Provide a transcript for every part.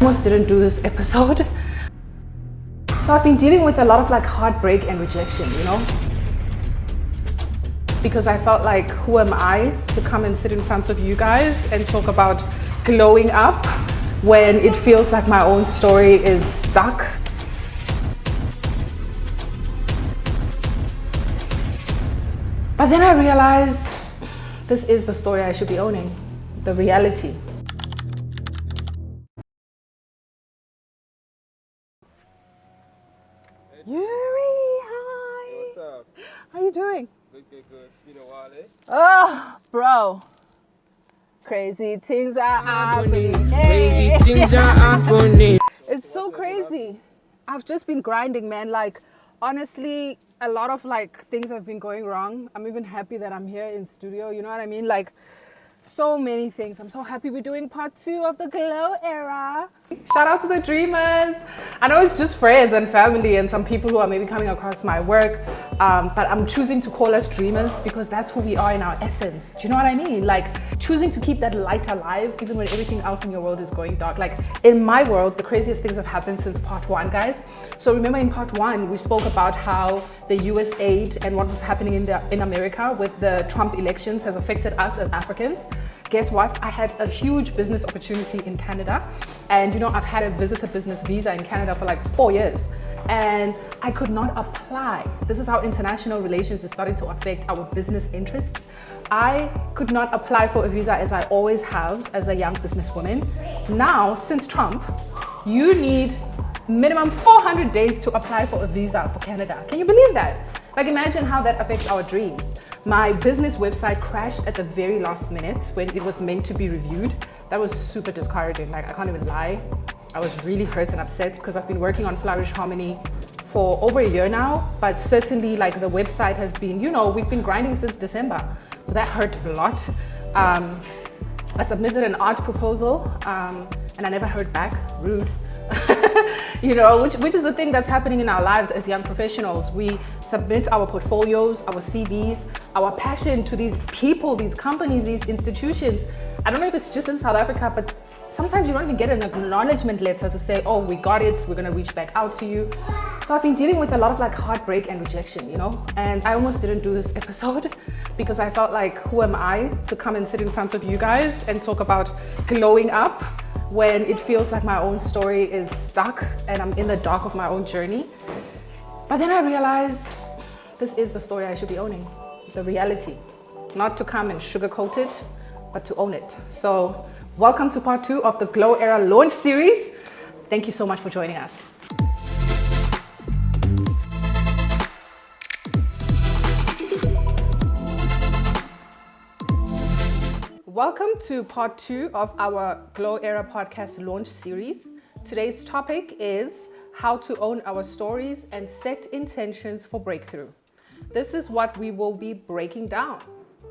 Almost didn't do this episode. So I've been dealing with a lot of like heartbreak and rejection, because I felt like, who am I to come and sit in front of you guys and talk about glowing up when it feels like my own story is stuck. But then I realized this is the story I should be owning, the reality. Yuri, hi. Hey, what's up? How you doing? Good. It's been a while, eh? Oh, bro. Crazy things are happening. Crazy things are happening. It's so crazy. I've just been grinding, man. Like, honestly, a lot of like things have been going wrong. I'm even happy that I'm here in studio. You know what I mean? Like, so many things. I'm so happy we're doing part 2 of the Glow era. Shout out to the dreamers. I know it's just friends and family and some people who are maybe coming across my work, but I'm choosing to call us dreamers because that's who we are in our essence. Do you know what I mean? Like, choosing to keep that light alive even when everything else in your world is going dark. Like, in my world, the craziest things have happened since part 1, guys. So remember in part 1, we spoke about how the US aid and what was happening in America with the Trump elections has affected us as Africans. Guess what? I had a huge business opportunity in Canada, and I've had a visitor business visa in Canada for like 4 years, and I could not apply. This is how international relations is starting to affect our business interests. I could not apply for a visa as I always have as a young businesswoman. Now, since Trump, you need minimum 400 days to apply for a visa for Canada. Can you believe that? Like, imagine how that affects our dreams. My business website crashed at the very last minute when it was meant to be reviewed. That was super discouraging. Like, I can't even lie. I was really hurt and upset because I've been working on Flourish Harmony for over a year now, but certainly like the website has been, we've been grinding since December. So that hurt a lot. I submitted an art proposal and I never heard back. Rude. Which is the thing that's happening in our lives as young professionals. We submit our portfolios, our CVs, our passion to these people, these companies, these institutions. I don't know if it's just in South Africa, but sometimes you don't even get an acknowledgement letter to say, oh, we got it, we're gonna reach back out to you. So I've been dealing with a lot of like heartbreak and rejection, and I almost didn't do this episode because I felt like, who am I to come and sit in front of you guys and talk about glowing up when it feels like my own story is stuck and I'm in the dark of my own journey. But then I realized this is the story I should be owning, the reality. Not to come and sugarcoat it, but to own it. So welcome to part 2 of the Glow Era launch series. Thank you so much for joining us. Welcome to part 2 of our Glow Era podcast launch series. Today's topic is how to own our stories and set intentions for breakthrough. This is what we will be breaking down.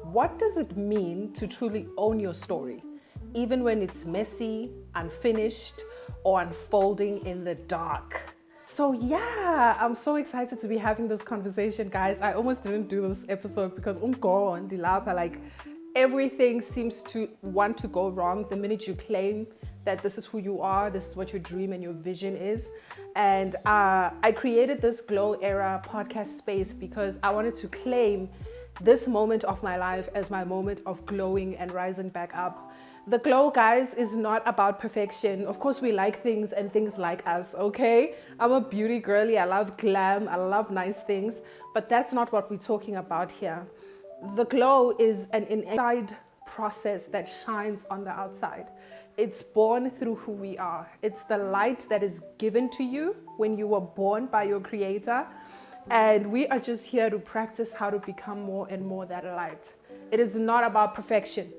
What does it mean to truly own your story, even when it's messy, unfinished, or unfolding in the dark? So yeah, I'm so excited to be having this conversation, guys. I almost didn't do this episode because everything seems to want to go wrong the minute you claim that this is who you are, this is what your dream and your vision is. And I created this Glow Era podcast space because I wanted to claim this moment of my life as my moment of glowing and rising back up. The glow, guys, is not about perfection. Of course, we like things and things like us, okay? I'm a beauty girly, I love glam, I love nice things, but that's not what we're talking about here. The glow is an inside process that shines on the outside. It's born through who we are. It's the light that is given to you when you were born by your creator. And we are just here to practice how to become more and more that light. It is not about perfection.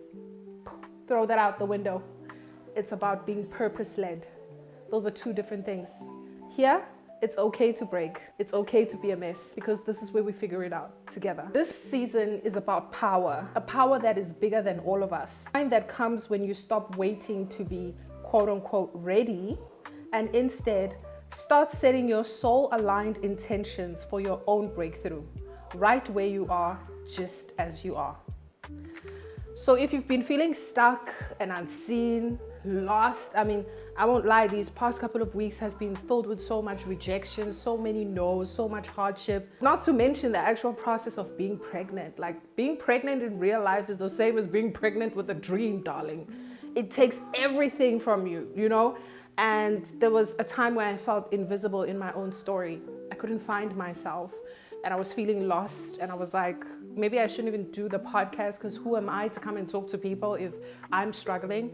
Throw that out the window. It's about being purpose-led. Those are two different things. Here, it's okay to break. It's okay to be a mess because this is where we figure it out together. This season is about power, a power that is bigger than all of us. Time that comes when you stop waiting to be quote unquote ready and instead start setting your soul-aligned intentions for your own breakthrough, right where you are, just as you are. So if you've been feeling stuck and unseen, lost. I mean, I won't lie, these past couple of weeks have been filled with so much rejection, so many no's, so much hardship. Not to mention the actual process of being pregnant. Like, being pregnant in real life is the same as being pregnant with a dream, darling. It takes everything from you, you know? And there was a time where I felt invisible in my own story. I couldn't find myself and I was feeling lost, and I was like, maybe I shouldn't even do the podcast, because who am I to come and talk to people if I'm struggling?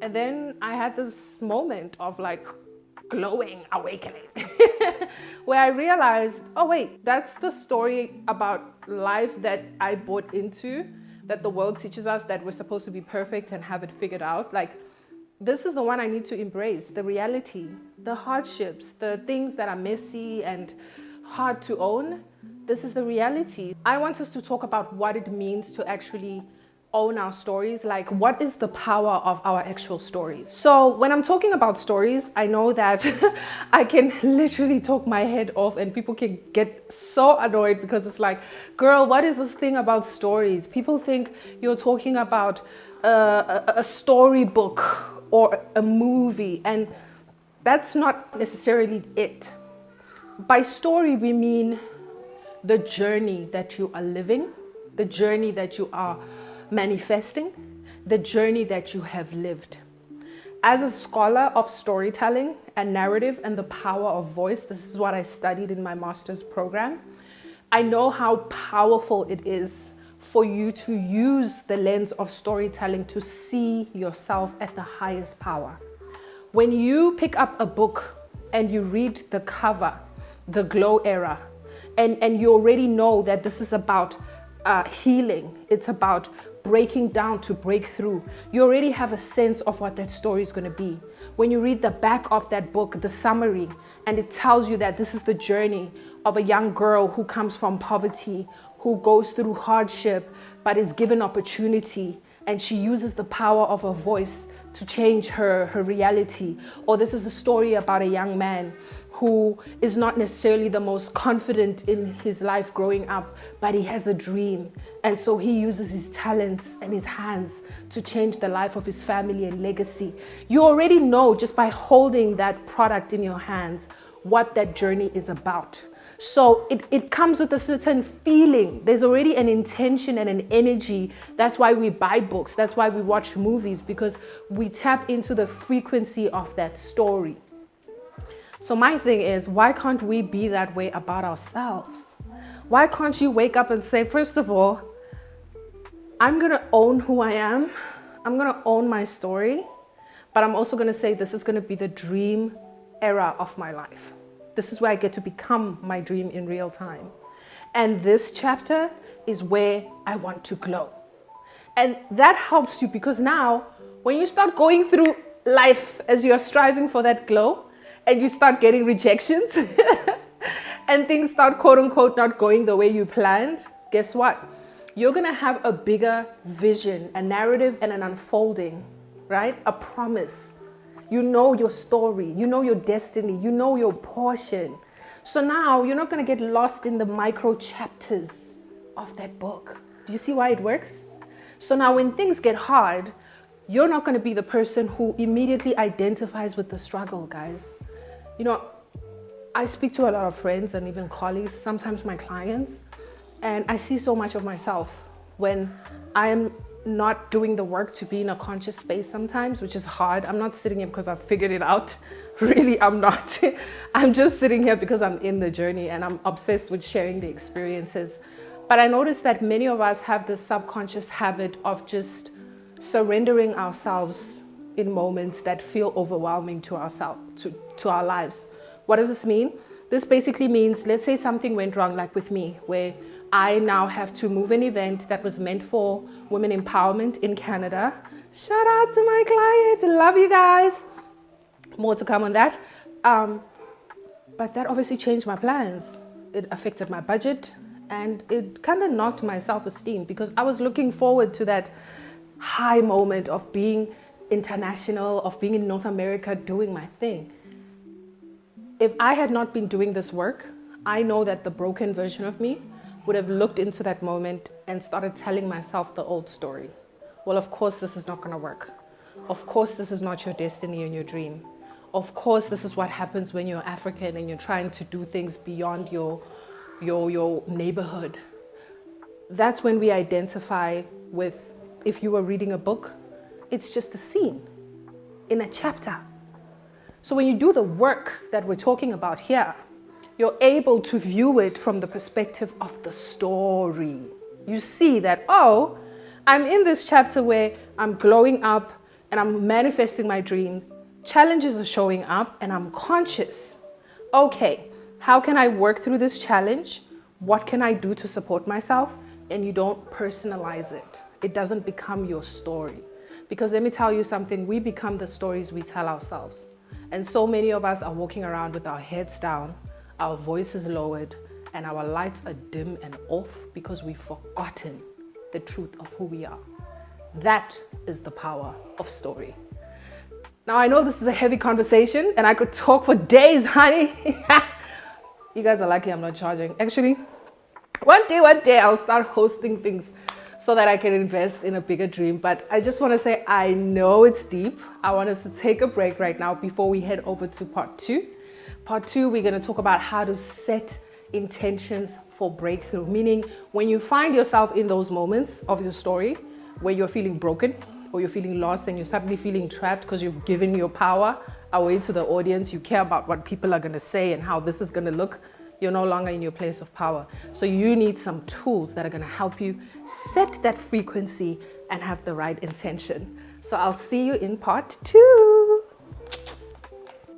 And then I had this moment of like glowing awakening where I realized, oh wait, that's the story about life that I bought into, that the world teaches us that we're supposed to be perfect and have it figured out. Like, this is the one I need to embrace, the reality, the hardships, the things that are messy and hard to own. This is the reality. I want us to talk about what it means to actually own our stories. Like, what is the power of our actual stories? So when I'm talking about stories, I know that I can literally talk my head off and people can get so annoyed, because it's like, girl, what is this thing about stories? People think you're talking about a storybook or a movie, and that's not necessarily it. By story, we mean the journey that you are living, the journey that you are manifesting, the journey that you have lived. As a scholar of storytelling and narrative and the power of voice, this is what I studied in my master's program. I know how powerful it is for you to use the lens of storytelling to see yourself at the highest power. When you pick up a book and you read the cover, the glow era, and you already know that this is about healing, it's about breaking down to break through, you already have a sense of what that story is going to be. When you read the back of that book, the summary, and it tells you that this is the journey of a young girl who comes from poverty, who goes through hardship, but is given opportunity, and she uses the power of her voice to change her reality. Or this is a story about a young man who is not necessarily the most confident in his life growing up, but he has a dream. And so he uses his talents and his hands to change the life of his family and legacy. You already know, just by holding that product in your hands, what that journey is about. So it comes with a certain feeling. There's already an intention and an energy. That's why we buy books. That's why we watch movies, because we tap into the frequency of that story. So my thing is, why can't we be that way about ourselves? Why can't you wake up and say, first of all, I'm going to own who I am. I'm going to own my story. But I'm also going to say, this is going to be the dream era of my life. This is where I get to become my dream in real time. And this chapter is where I want to glow. And that helps you, because now when you start going through life as you're striving for that glow, and you start getting rejections and things start, quote unquote, not going the way you planned, guess what? You're going to have a bigger vision, a narrative, and an unfolding, right? A promise. You know your story, you know your destiny, you know your portion. So now you're not going to get lost in the micro chapters of that book. Do you see why it works? So now when things get hard, you're not going to be the person who immediately identifies with the struggle, guys. You know, I speak to a lot of friends and even colleagues, sometimes my clients, and I see so much of myself when I am not doing the work to be in a conscious space sometimes, which is hard. I'm not sitting here because I've figured it out. Really, I'm not. I'm just sitting here because I'm in the journey and I'm obsessed with sharing the experiences. But I noticed that many of us have this subconscious habit of just surrendering ourselves in moments that feel overwhelming to ourselves, to our lives. What does this mean? This basically means, let's say something went wrong, like with me, where I now have to move an event that was meant for women empowerment in Canada. Shout out to my client, love you guys. More to come on that. But that obviously changed my plans. It affected my budget, and it kind of knocked my self-esteem, because I was looking forward to that high moment of being international, of being in North America, doing my thing. If I had not been doing this work, I know that the broken version of me would have looked into that moment and started telling myself the old story. Well, of course, this is not going to work. Of course, this is not your destiny and your dream. Of course, this is what happens when you're African and you're trying to do things beyond your neighborhood. That's when we identify with, if you were reading a book, it's just a scene in a chapter. So when you do the work that we're talking about here, you're able to view it from the perspective of the story. You see that, oh, I'm in this chapter where I'm glowing up and I'm manifesting my dream. Challenges are showing up and I'm conscious. Okay, how can I work through this challenge? What can I do to support myself? And you don't personalize it. It doesn't become your story. Because let me tell you something, we become the stories we tell ourselves. And so many of us are walking around with our heads down, our voices lowered, and our lights are dim and off because we've forgotten the truth of who we are. That is the power of story. Now, I know this is a heavy conversation and I could talk for days, honey. You guys are lucky I'm not charging. Actually, one day I'll start hosting things so that I can invest in a bigger dream. But I just want to say, I know it's deep. I want us to take a break right now before we head over to part 2. Part 2, we're going to talk about how to set intentions for breakthrough. Meaning, when you find yourself in those moments of your story where you're feeling broken, or you're feeling lost and you're suddenly feeling trapped because you've given your power away to the audience, you care about what people are going to say and how this is going to look, you're no longer in your place of power. So you need some tools that are going to help you set that frequency and have the right intention. So I'll see you in part 2.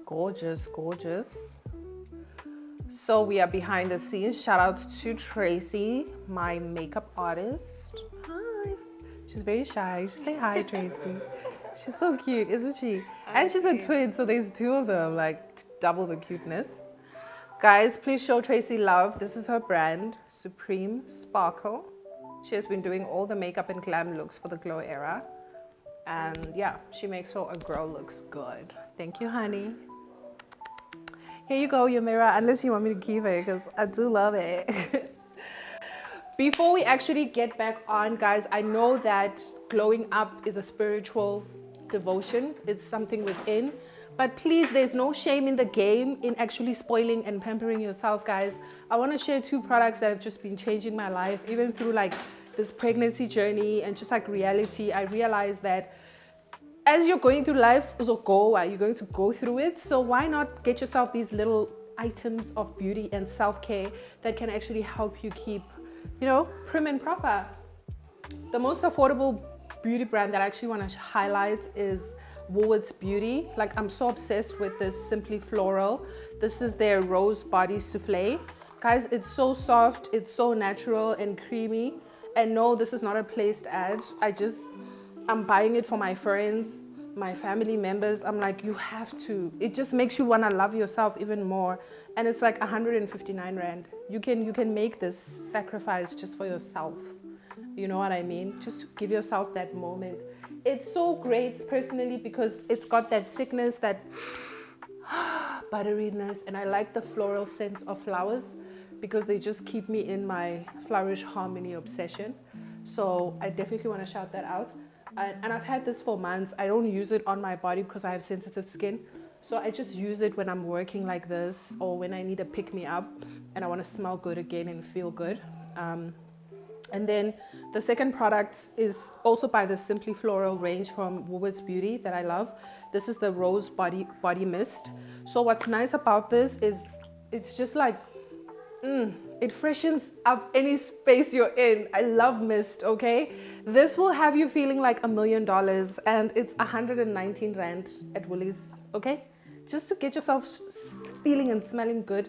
Gorgeous, gorgeous. So we are behind the scenes. Shout out to Tracy, my makeup artist. Hi. She's very shy. Say hi, Tracy. She's so cute, isn't she? And she's a twin, so there's 2 of them, like double the cuteness. Guys, please show Tracy love. This is her brand, Supreme Sparkle. She has been doing all the makeup and glam looks for the glow era. And yeah, she makes sure a girl looks good. Thank you, honey. Here you go, your mirror, unless you want me to keep it, because I do love it. Before we actually get back on, guys, I know that glowing up is a spiritual devotion. It's something within. But please, there's no shame in the game in actually spoiling and pampering yourself, guys. I want to share 2 products that have just been changing my life, even through like this pregnancy journey and just like reality. I realized that as you're going through life, you're going to go through it. So why not get yourself these little items of beauty and self-care that can actually help you keep, you know, prim and proper. The most affordable beauty brand that I actually want to highlight is Woolworths Beauty. Like, I'm so obsessed with this Simply Floral. This is their Rose Body Souffle. Guys, it's so soft, it's so natural and creamy. And no, this is not a placed ad. I'm buying it for my friends, my family members. I'm like, you have to. It just makes you want to love yourself even more. And it's like 159 Rand. You can make this sacrifice just for yourself. You know what I mean? Just to give yourself that moment. It's so great personally because it's got that thickness, that butteriness, and I like the floral scent of flowers because they just keep me in my flourish harmony obsession. So I definitely want to shout that out. And I've had this for months. I don't use it on my body because I have sensitive skin. So I just use it when I'm working like this or when I need a pick-me-up and I want to smell good again and feel good. And then the second product is also by the Simply Floral range from Woolworths Beauty that I love. This is the Rose Body Mist. So what's nice about this is it's just like, it freshens up any space you're in. I love mist, okay? This will have you feeling like $1 million and it's 119 Rand at Woolies, okay? Just to get yourself feeling and smelling good.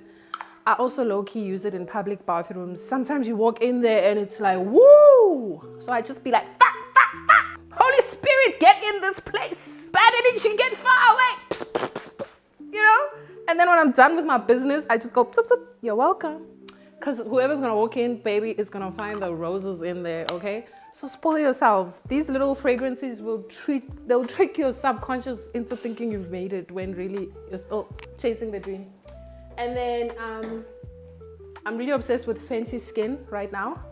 I also low-key use it in public bathrooms. Sometimes you walk in there and it's like, woo! So I just be like, Holy Spirit, get in this place. Bad energy, get far away. Psst, psst, psst, psst. You know? And then when I'm done with my business, I just go, psst, psst, you're welcome. Because whoever's going to walk in, baby, is going to find the roses in there, okay? So spoil yourself. These little fragrances they'll trick your subconscious into thinking you've made it when really you're still chasing the dream. And then I'm really obsessed with Fenty Skin right now.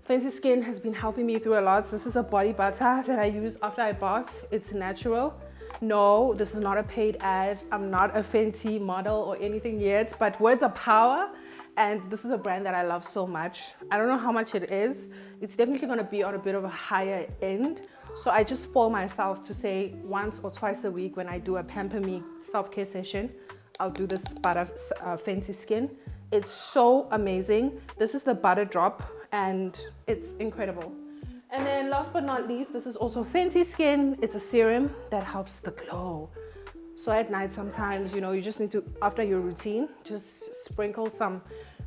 Fancy Skin has been helping me through a lot. This is a body butter that I use after I bath. It's natural. No, this is not a paid ad. I'm not a Fenty model or anything yet, but words are power. And this is a brand that I love so much. I don't know how much it is. It's definitely going to be on a bit of a higher end. So I just spoil myself to say once or twice a week when I do a Pamper Me self-care session, I'll do this butter Fancy Skin. It's so amazing. This is the butter drop and it's incredible. And then last but not least, this is also Fancy Skin. It's a serum that helps the glow. So at night sometimes, you know, you just need to, after your routine, just sprinkle some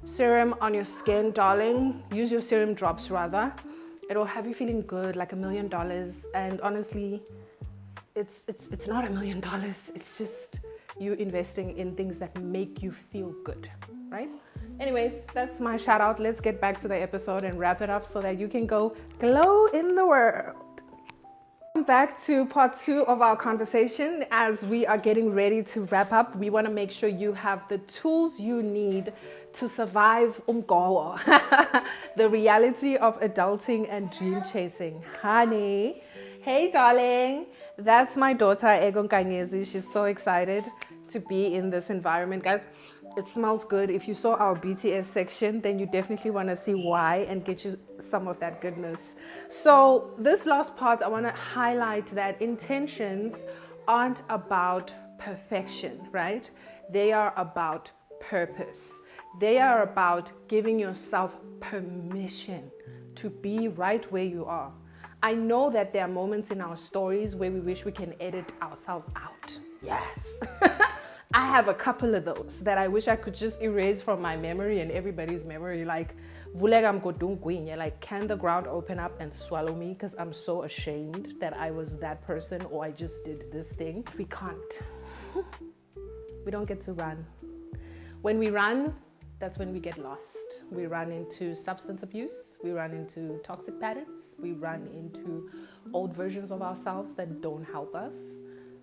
serum on your skin, darling. Use your serum drops rather. It'll have you feeling good, like $1 million. And honestly, it's not $1 million. It's just you investing in things that make you feel good, right? Anyways, that's my shout out. Let's get back to the episode and wrap it up so that you can go glow in the world. Back to part 2 of our conversation. As we are getting ready to wrap up, we want to make sure you have the tools you need to survive the reality of adulting and dream chasing. Honey, hey darling, that's my daughter Egon Kanyezi. She's so excited to be in this environment, guys. It smells good. If you saw our BTS section, then you definitely want to see why and get you some of that goodness. So this last part, I want to highlight that intentions aren't about perfection, right? They are about purpose. They are about giving yourself permission to be right where you are. I know that there are moments in our stories where we wish we can edit ourselves out. Yes. I have a couple of those that I wish I could just erase from my memory and everybody's memory. Like, can the ground open up and swallow me? Because I'm so ashamed that I was that person or I just did this thing. We can't. We don't get to run. When we run, that's when we get lost. We run into substance abuse. We run into toxic patterns. We run into old versions of ourselves that don't help us.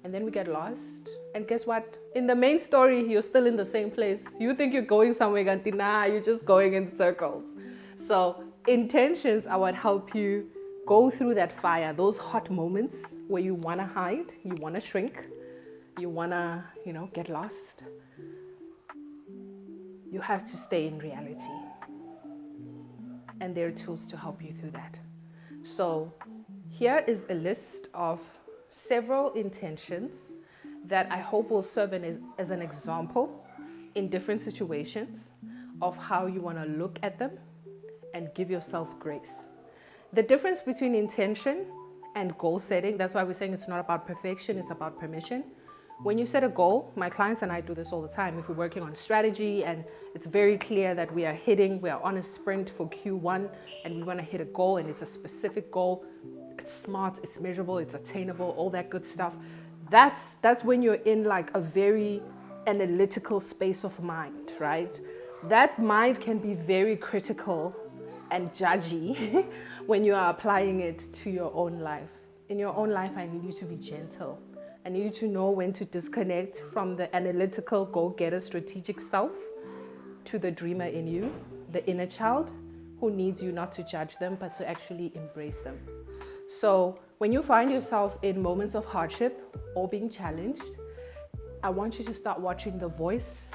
And then we get lost. And guess what? In the main story, you're still in the same place. You think you're going somewhere, Ganti. Nah, you're just going in circles. So intentions are what help you go through that fire, those hot moments where you want to hide, you want to shrink, you want to, get lost. You have to stay in reality. And there are tools to help you through that. So here is a list of several intentions that I hope will serve as an example in different situations of how you want to look at them and give yourself grace. The difference between intention and goal setting, that's why we're saying it's not about perfection, it's about permission. When you set a goal, my clients and I do this all the time. If we're working on strategy and it's very clear that we are on a sprint for Q1 and we want to hit a goal and it's a specific goal, it's smart, it's measurable, it's attainable, all that good stuff. That's when you're in like a very analytical space of mind, right? That mind can be very critical and judgy when you are applying it to your own life. In your own life, I need you to be gentle. I need you to know when to disconnect from the analytical, go-getter, strategic self to the dreamer in you, the inner child who needs you not to judge them, but to actually embrace them. So when you find yourself in moments of hardship or being challenged, I want you to start watching the voice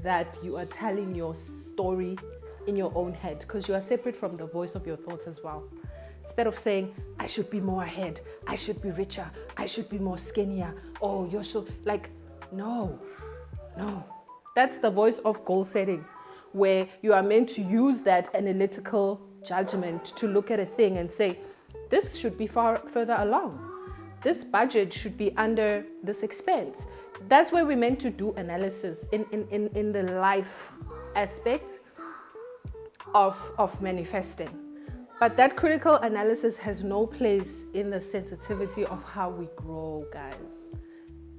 that you are telling your story in your own head, because you are separate from the voice of your thoughts as well. Instead of saying, I should be more ahead, I should be richer, I should be more skinnier, oh, you're so, no. That's the voice of goal setting, where you are meant to use that analytical judgment to look at a thing and say, this should be far further along. This budget should be under this expense. That's where we're meant to do analysis in the life aspect of manifesting. But that critical analysis has no place in the sensitivity of how we grow, guys.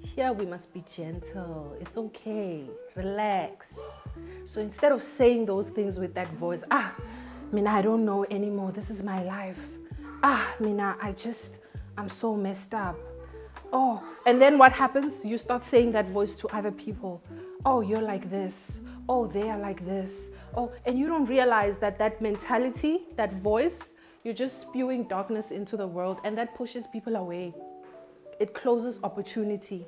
Here we must be gentle. It's okay. Relax. So instead of saying those things with that voice, Mina, I don't know anymore. This is my life. Mina, I'm so messed up. Oh, and then what happens? You start saying that voice to other people. Oh, you're like this. oh, they are like this. Oh, and you don't realize that that mentality, that voice, you're just spewing darkness into the world, and that pushes people away. It closes opportunity.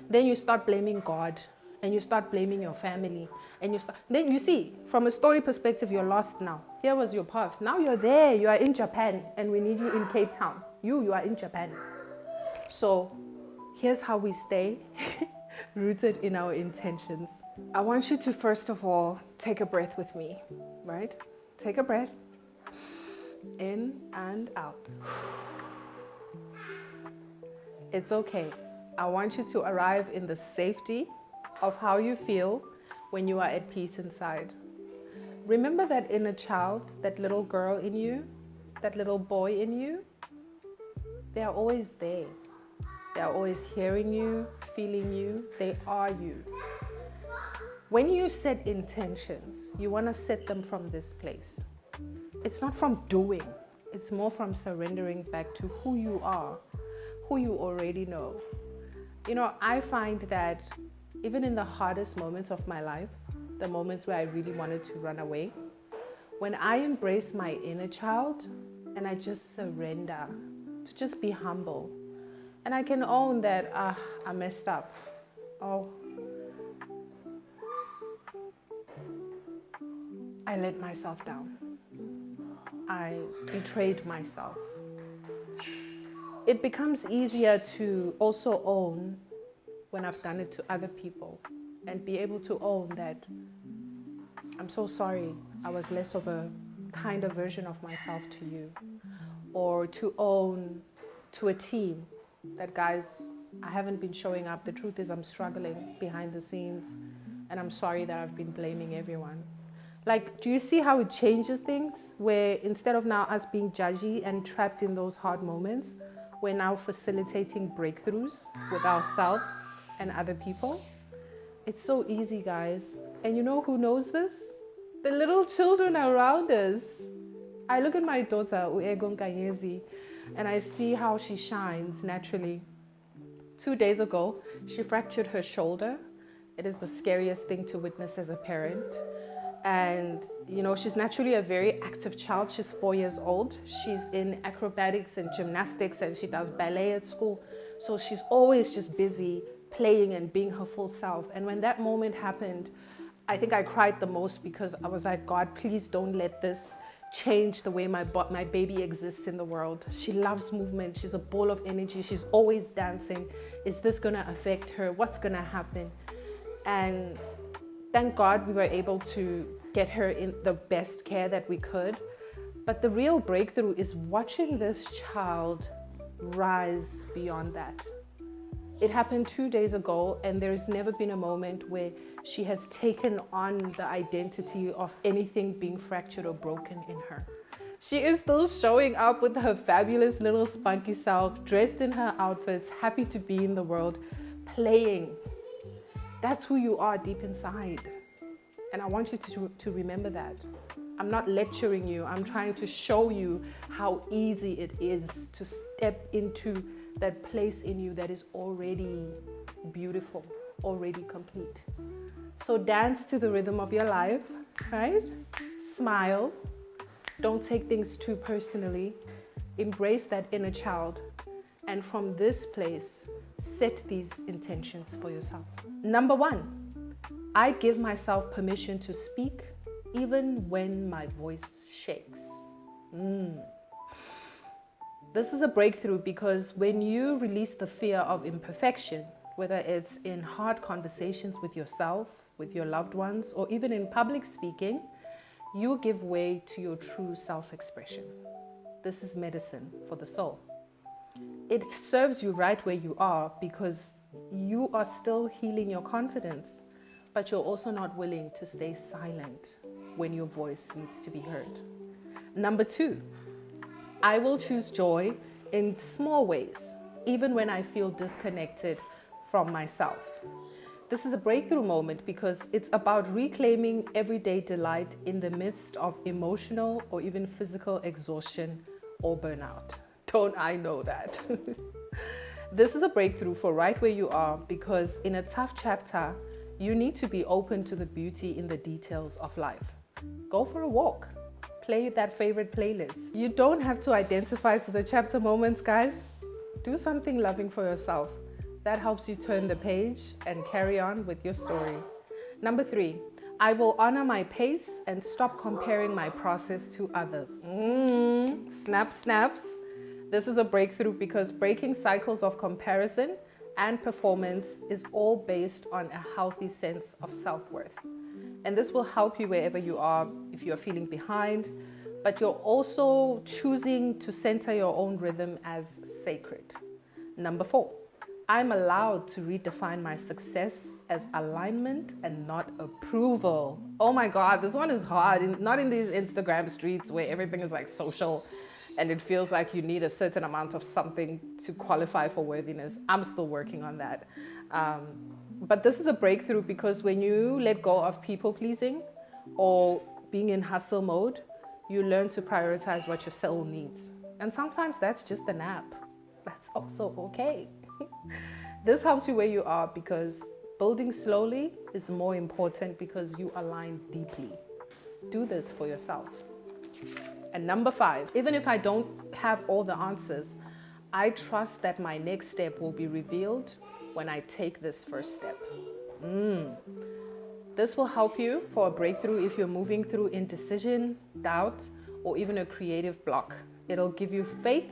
Then you start blaming God, and you start blaming your family, and then you see, from a story perspective, you're lost now. Here was your path. Now you're there. You are in Japan, and we need you in Cape Town. You are in Japan. So here's how we stay rooted in our intentions. I want you to first of all take a breath with me, right? Take a breath in and out. It's okay. I want you to arrive in the safety of how you feel when you are at peace inside. Remember that inner child, that little girl in you, that little boy in you. They are always there. They are always hearing you, feeling you. They are you. When you set intentions, you want to set them from this place. It's not from doing. It's more from surrendering back to who you are, who you already know. You know, I find that even in the hardest moments of my life, the moments where I really wanted to run away, when I embrace my inner child and I just surrender to just be humble, and I can own that I messed up. Oh, I let myself down. I betrayed myself. It becomes easier to also own when I've done it to other people, and be able to own that I'm so sorry, I was less of a kinder version of myself to you. Or to own to a team that, guys, I haven't been showing up. The truth is I'm struggling behind the scenes, and I'm sorry that I've been blaming everyone. Like, do you see how it changes things? Where instead of now us being judgy and trapped in those hard moments, we're now facilitating breakthroughs with ourselves and other people. It's so easy, guys. And you know who knows this? The little children around us. I look at my daughter, Uego Nkanyezi, and I see how she shines naturally. 2 days ago, she fractured her shoulder. It is the scariest thing to witness as a parent. And, you know, she's naturally a very active child. She's 4 years old. She's in acrobatics and gymnastics, and she does ballet at school. So she's always just busy playing and being her full self. And when that moment happened, I think I cried the most, because I was like, God, please don't let this change the way my baby exists in the world. She loves movement. She's a ball of energy. She's always dancing. Is this going to affect her? What's going to happen? And thank God we were able to get her in the best care that we could. But the real breakthrough is watching this child rise beyond that. It happened 2 days ago, and there's never been a moment where she has taken on the identity of anything being fractured or broken in her. She is still showing up with her fabulous little spunky self, dressed in her outfits, happy to be in the world, playing. That's who you are deep inside. And I want you to remember that. I'm not lecturing you. I'm trying to show you how easy it is to step into that place in you that is already beautiful, already complete. So dance to the rhythm of your life, right? Smile. Don't take things too personally. Embrace that inner child. And from this place, set these intentions for yourself. Number 1, I give myself permission to speak even when my voice shakes. This is a breakthrough, because when you release the fear of imperfection, whether it's in hard conversations with yourself, with your loved ones, or even in public speaking, you give way to your true self-expression. This is medicine for the soul. It serves you right where you are, because you are still healing your confidence, but you're also not willing to stay silent when your voice needs to be heard. Number 2, I will choose joy in small ways, even when I feel disconnected from myself. This is a breakthrough moment, because it's about reclaiming everyday delight in the midst of emotional or even physical exhaustion or burnout. Don't I know that? This is a breakthrough for right where you are, because in a tough chapter, You need to be open to the beauty in the details of life. Go for a walk. Play that favorite playlist. You don't have to identify to the chapter moments, guys. Do something loving for yourself. That helps you turn the page and carry on with your story. Number 3, I will honor my pace and stop comparing my process to others. Snaps. This is a breakthrough because breaking cycles of comparison and performance is all based on a healthy sense of self-worth. And this will help you wherever you are if you're feeling behind, but you're also choosing to center your own rhythm as sacred. Number 4, I'm allowed to redefine my success as alignment and not approval. Oh my God, this one is hard. Not in these Instagram streets where everything is like social and it feels like you need a certain amount of something to qualify for worthiness. I'm still working on that. But this is a breakthrough because when you let go of people pleasing or being in hustle mode, you learn to prioritize what your soul needs. And sometimes that's just a nap. That's also okay. This helps you where you are because building slowly is more important because you align deeply. Do this for yourself. And number 5, even if I don't have all the answers, I trust that my next step will be revealed when I take this first step. This will help you for a breakthrough if you're moving through indecision, doubt, or even a creative block. It'll give you faith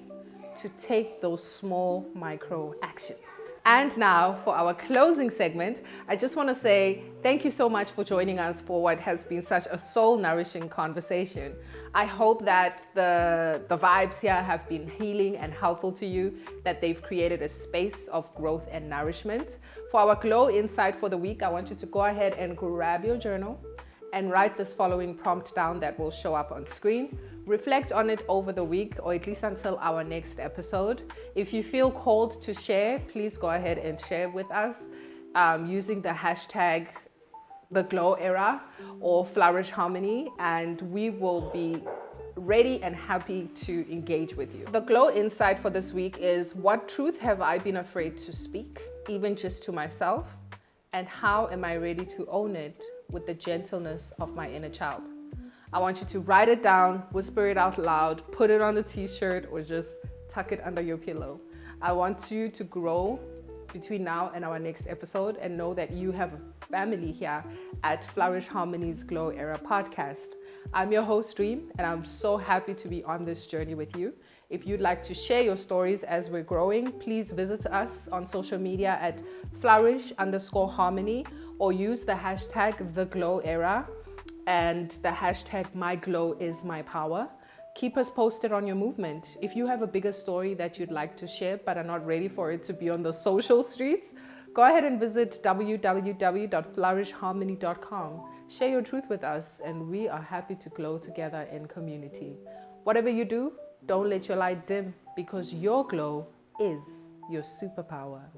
to take those small micro actions. And now for our closing segment, I just want to say thank you so much for joining us for what has been such a soul-nourishing conversation. I hope that the vibes here have been healing and helpful to you, that they've created a space of growth and nourishment. For our Glow Insight for the week, I want you to go ahead and grab your journal and write this following prompt down that will show up on screen. Reflect on it over the week, or at least until our next episode. If you feel called to share, please go ahead and share with us using the hashtag #TheGlowEra or Flourish Harmony, and we will be ready and happy to engage with you. The Glow Insight for this week is: what truth have I been afraid to speak, even just to myself? And how am I ready to own it with the gentleness of my inner child? I want you to write it down, whisper it out loud, put it on a t-shirt, or just tuck it under your pillow. I want you to grow between now and our next episode and know that you have a family here at Flourish Harmony's Glow Era podcast. I'm your host, Dream, and I'm so happy to be on this journey with you. If you'd like to share your stories as we're growing, please visit us on social media at flourish_harmony or use the hashtag #TheGlowEra and the hashtag #MyGlowIsMyPower. Keep us posted on your movement. If you have a bigger story that you'd like to share but are not ready for it to be on the social streets, go ahead and visit www.flourishharmony.com. Share your truth with us, and we are happy to glow together in community. Whatever you do, don't let your light dim, because your glow is your superpower.